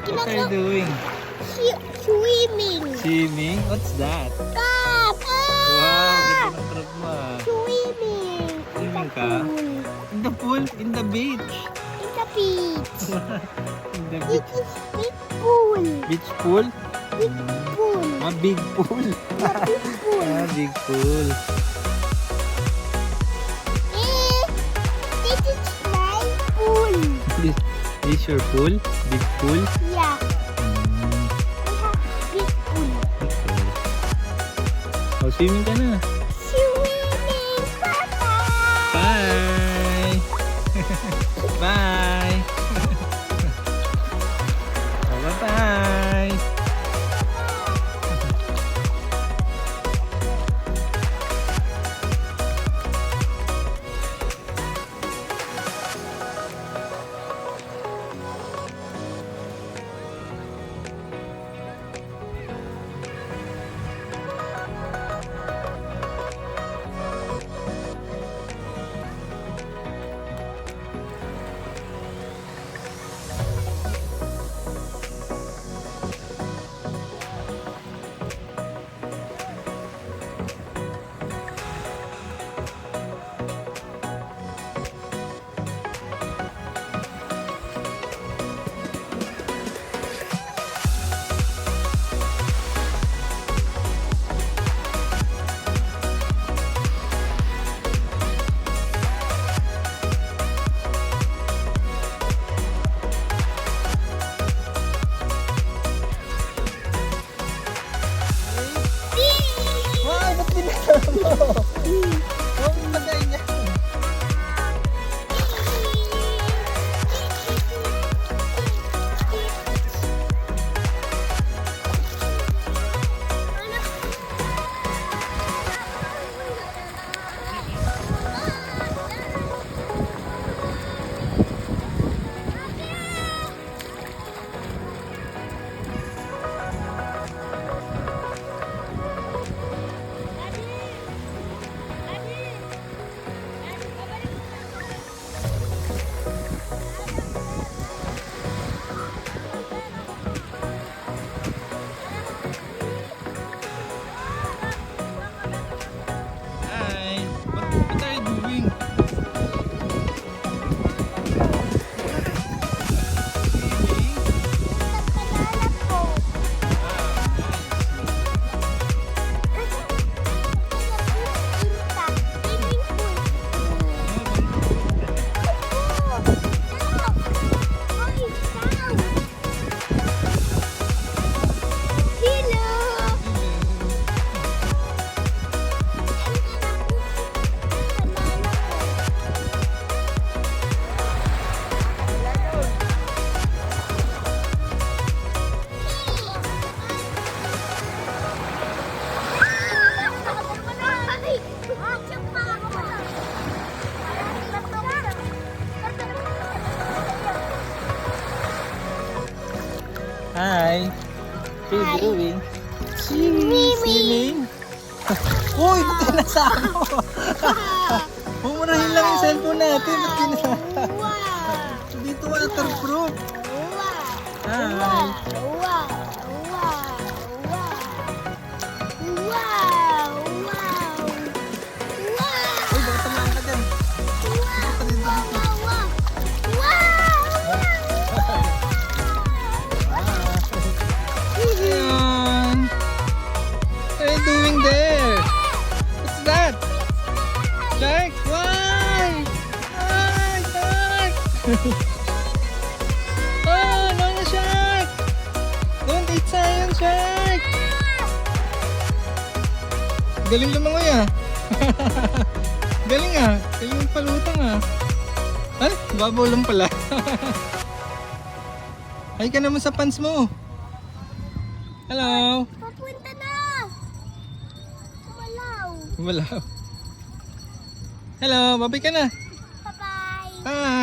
What are you doing? Swimming. Swimming? What's that? Crab. Wow, ganda ng crab mo ah. Swimming. Swimming ka? In the pool? In the beach? In the beach. In the It beach? is big pool. Beach pool? Big pool. Ah, big pool. Yeah, big pool. Ah, big pool. This is my pool. This your pool? Big pool? Yeah, Mm, I have big pool. okay. Oh, swimming ka na. Swimming. Papa. Bye! Bye! Bye-bye! Wow, ba't pinatala mo? Huwag mo ganyan. Hi, what are you doing? Hi, what are you Hi. doing? Swimming. Uy, ba't pinasama mo? Mumurahin lang yung cellphone natin. Ba't pinasama? Wow. Dito waterproof. Uy, baka tamaan ka dyan. Ayan. What are you doing there? What's that? Shark? Why? Why, shark? Oh, no, no, shark! Don't eat sayang, shark! Galing lumangoy ah. Galing ah. Galing palutang ah. Ay, babaw lang pala. Ay ka naman sa pants mo. Hello. Papunta na! Walaw. Wala. Hello, babay ka na. Bye-bye. Hi.